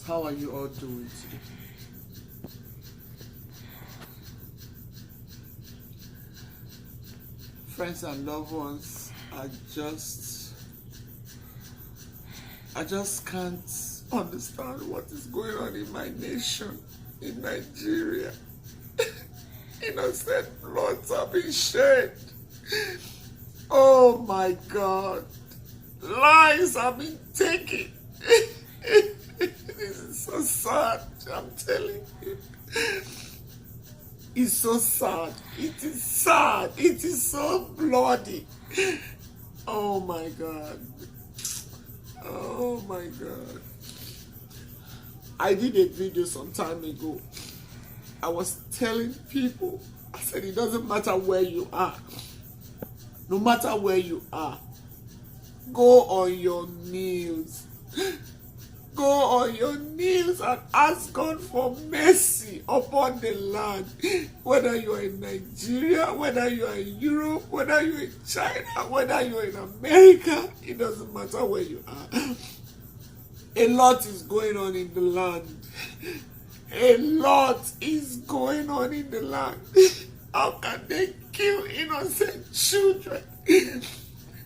How are you all doing today? Friends and loved ones, I just can't understand what is going on in my nation, in Nigeria. Innocent bloods are being shed. Oh my God. Lives are being taken. This is so sad, I'm telling you. It's so sad. It is sad. It is so bloody. Oh my God. Oh my God. I did a video some time ago. I was telling people, I said it doesn't matter where you are. No matter where you are, go on your knees. Go on your knees and ask God for mercy upon the land. Whether you are in Nigeria, whether you are in Europe, whether you are in China, whether you are in America, it doesn't matter where you are. A lot is going on in the land. A lot is going on in the land. How can they kill innocent children?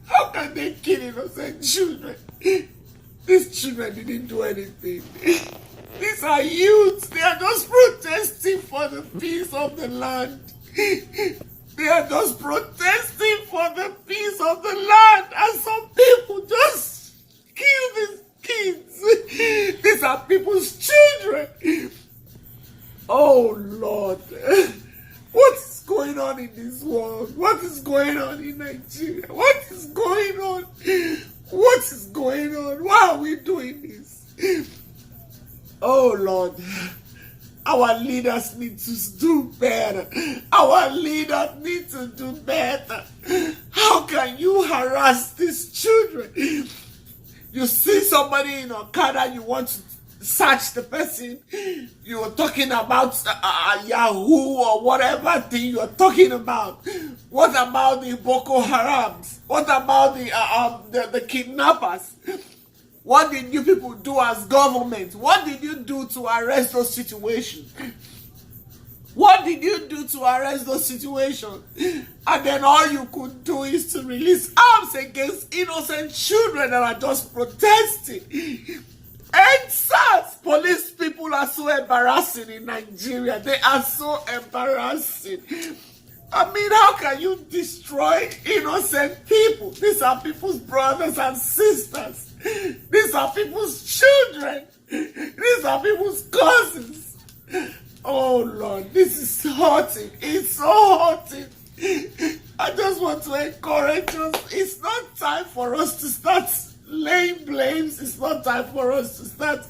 How can they kill innocent children? These children didn't do anything. These are youths. They are just protesting for the peace of the land. They are just protesting for the peace of the land. And some people just kill these kids. These are people's children. Oh Lord. What is going on in this world? What is going on in Nigeria? What is going on? What is going on? Why are we doing this? Oh Lord, our leaders need to do better. Our leaders need to do better. How can you harass these children? You see somebody in Okada, you want to search the person, you're talking about Yahoo or whatever thing you're talking about. What about the Boko Harams? What about the kidnappers? What did you people do as government? What did you do to arrest those situations? What did you do to arrest those situations? And then all you could do is to release arms against innocent children that are just protesting. And SARS, police people are so embarrassing in Nigeria. They are so embarrassing. I mean, how can you destroy innocent people? These are people's brothers and sisters. These are people's children. These are people's cousins. Oh Lord, this is hurting. It's so hurting. I just want to encourage us. It's not time for us to start laying blames. It's not time for us to start,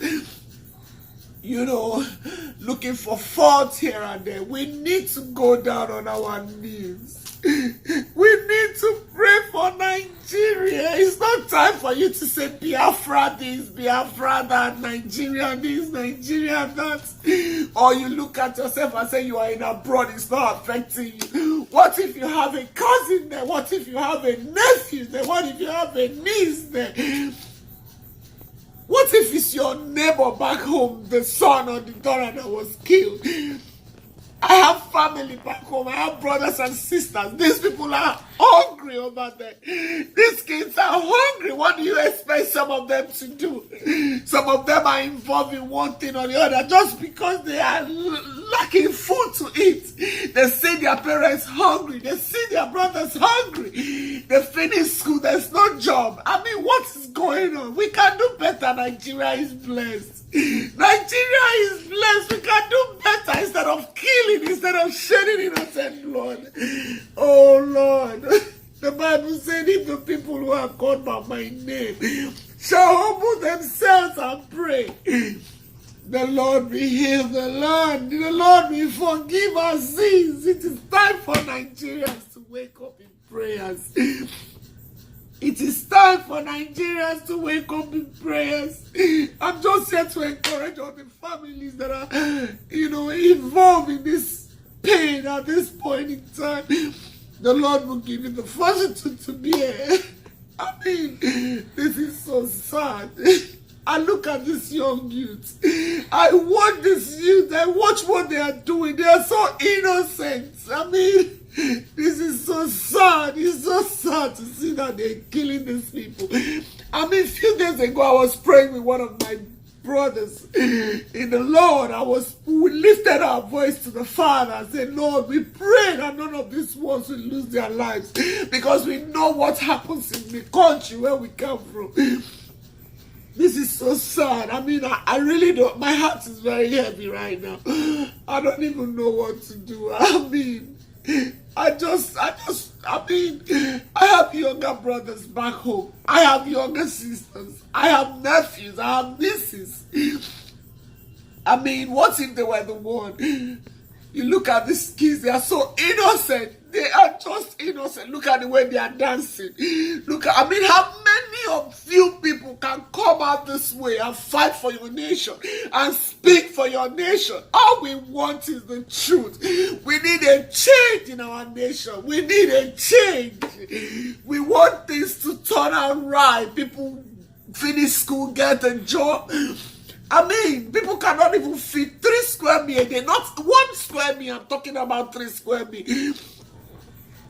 looking for fault here and there. We need to go down on our knees. We need to pray for Nigeria. It's not time for you to say Biafra this, Biafra that, Nigeria this, Nigeria that. Or you look at yourself and say you are in abroad, it's not affecting you. What if you have a cousin there? What if you have a nephew there? What if you have a niece there? What if it's your neighbor back home, the son or the daughter that was killed? I have family back home. I have brothers and sisters. These people are hungry over there. These kids are hungry. What do you expect some of them to do? Some of them are involved in one thing or the other just because they are lacking food to eat. They see their parents hungry. They see their brothers hungry. They finish school. There's no job. I mean, what is going on? We can do better. Nigeria is blessed. Nigeria is blessed. We can do better instead of killing, instead of shedding innocent blood. Oh Lord. The Bible said, if the people who are called by my name shall humble themselves and pray, the Lord will heal the land. The Lord will forgive our sins. It is time for Nigerians to wake up in prayers. It is time for Nigerians to wake up in prayers. I'm just here to encourage all the families that are, involved in this pain at this point in time. The Lord will give you the fortitude to bear. I mean, this is so sad. I look at this young youth. I watch this youth. I watch what they are doing. They are so innocent. I mean, this is so sad. It's so sad to see that they're killing these people. I mean, a few days ago, I was praying with one of my brothers in the Lord. We lifted our voice to the Father and said, Lord, we pray that none of these ones will lose their lives, because we know what happens in the country where we come from. This is so sad. I mean, I really don't. My heart is very heavy right now. I don't even know what to do. I mean, I have younger brothers back home. I have younger sisters. I have nephews. I have nieces. I mean, what if they were the one? You look at these kids, they are so innocent. They are just innocent. Look at the way they are dancing. I mean, how many of you people can come out this way and fight for your nation and speak for your nation? All we want is the truth. We need a change in our nation. We need a change. We want things to turn out right. People finish school, get a job. I mean, people cannot even feed 3 square meals a day. Not 1 square meal. I'm talking about 3 square meals.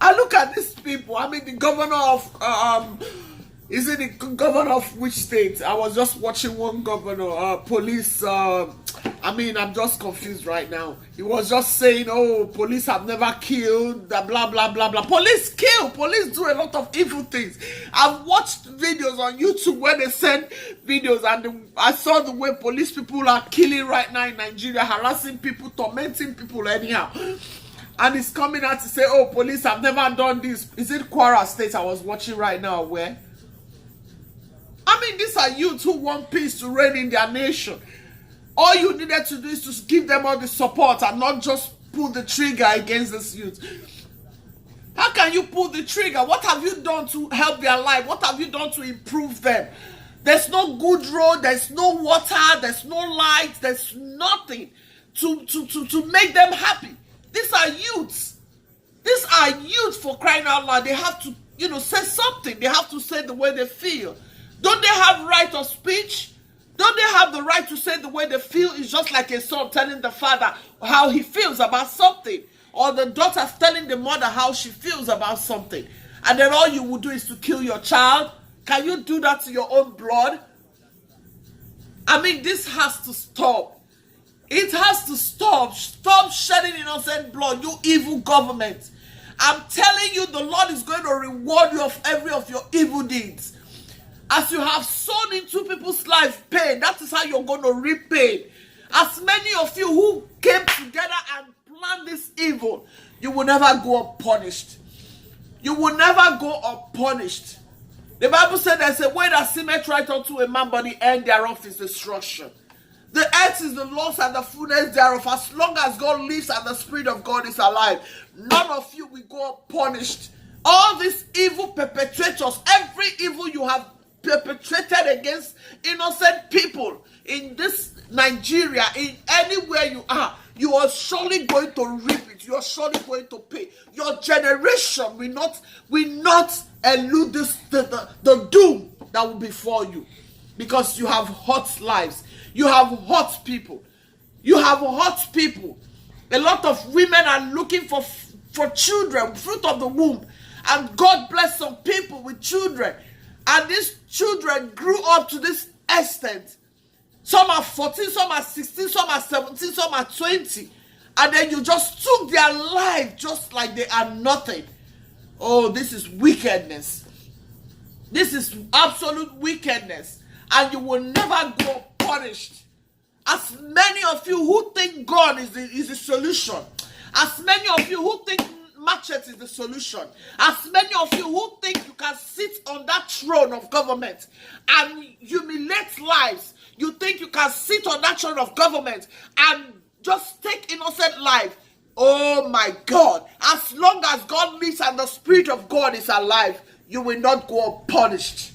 I look at these people. I mean, the governor of is it the governor of which state? I was just watching one governor, police. I mean, I'm just confused right now. He was just saying, "Oh, police have never killed." Blah blah blah blah. Police kill. Police do a lot of evil things. I've watched videos on YouTube where they send videos, and I saw the way police people are killing right now in Nigeria, harassing people, tormenting people anyhow. And he's coming out to say, "Oh, police have never done this." Is it Kwara State I was watching right now? Where? I mean, these are youths who want peace to reign in their nation. All you needed to do is to give them all the support and not just pull the trigger against this youth. How can you pull the trigger? What have you done to help their life? What have you done to improve them? There's no good road, there's no water, there's no light, there's nothing to make them happy. These are youths. These are youths, for crying out loud. They have to, say something. They have to say the way they feel. Don't they have right of speech? Don't they have the right to say the way they feel? It's just like a son telling the father how he feels about something. Or the daughter telling the mother how she feels about something. And then all you will do is to kill your child. Can you do that to your own blood? I mean, this has to stop. It has to stop. Stop shedding innocent blood, you evil government. I'm telling you, the Lord is going to reward you of every of your evil deeds. As you have sown into people's life pain, that is how you're going to reap pain. As many of you who came together and planned this evil, you will never go unpunished. You will never go unpunished. The Bible said there's a way that seemeth right unto a man, but the end thereof is destruction. The earth is the Lord's and the fullness thereof. As long as God lives and the Spirit of God is alive, none of you will go unpunished. All these evil perpetrators, every evil you have perpetrated against innocent people in this Nigeria, in anywhere you are surely going to reap it. You are surely going to pay. Your generation will not elude the doom that will befall you, because you have hurt lives. You have hurt people. You have hurt people. A lot of women are looking for children, fruit of the womb, and God bless some people with children. And these children grew up to this extent. Some are 14, some are 16, some are 17, some are 20. And then you just took their life just like they are nothing. Oh, this is wickedness. This is absolute wickedness. And you will never go punished. As many of you who think God is the solution. As many of you who think machete is the solution. As many of you who think you can sit on that throne of government and humiliate lives, you think you can sit on that throne of government and just take innocent life. Oh my God. As long as God lives and the Spirit of God is alive, you will not go unpunished.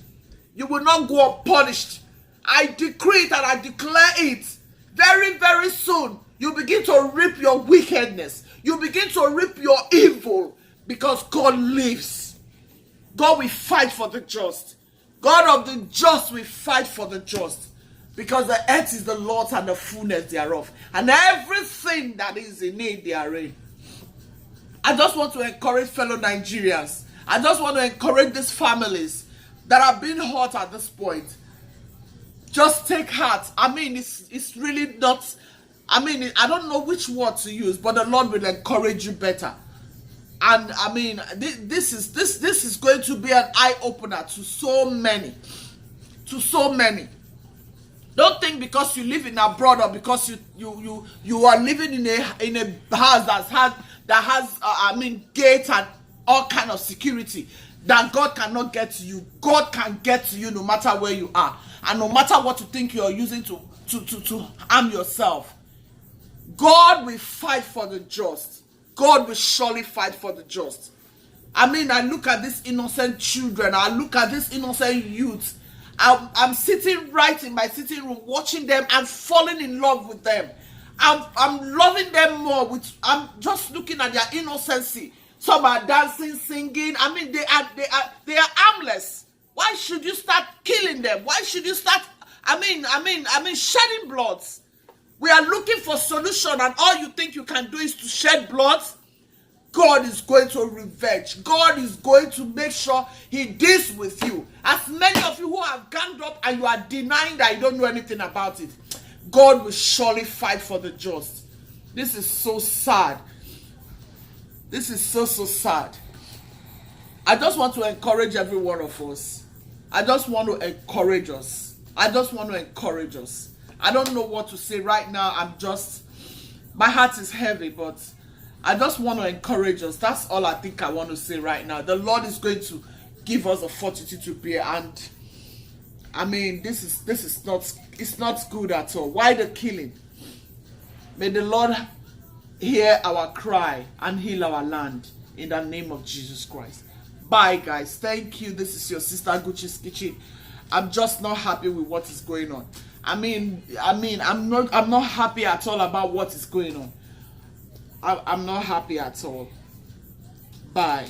You will not go unpunished. I decree it and I declare it. Very, very soon, you begin to reap your wickedness. You begin to reap your evil, because God lives. God will fight for the just. God of the just will fight for the just. because the earth is the Lord's and the fullness thereof, and everything that is in it therein. I just want to encourage fellow Nigerians. I just want to encourage these families that are being hurt at this point. Just take heart. I mean, it's really not, I mean, I don't know which word to use, but the Lord will encourage you better. And I mean, this is going to be an eye-opener to so many. To so many. Don't think because you live in abroad, or because you are living in a house that has I mean, gates and all kind of security, that God cannot get to you. God can get to you no matter where you are, and no matter what you think you are using to harm yourself. God will fight for the just. God will surely fight for the just. I mean, I look at these innocent children. I look at these innocent youths. I'm sitting right in my sitting room watching them and falling in love with them. I'm loving them more. I'm just looking at their innocency. Some are dancing, singing. I mean, they are harmless. Why should you start killing them? Why should you start? I mean, shedding blood? We are looking for solution, and all you think you can do is to shed blood. God is going to revenge. God is going to make sure he deals with you. As many of you who have ganged up and you are denying that you don't know anything about it, God will surely fight for the just. This is so sad. This is so sad. I just want to encourage every one of us. I just want to encourage us. I just want to encourage us. I don't know what to say right now. My heart is heavy, but I just want to encourage us. That's all I think I want to say right now. The Lord is going to give us a fortitude to bear, and I mean, this is not good at all. Why the killing? May the Lord hear our cry and heal our land in the name of Jesus Christ. Bye, guys. Thank you. This is your sister Gucci's Kitchen. I'm just not happy with what is going on. I'm not happy at all about what is going on. I'm not happy at all. Bye.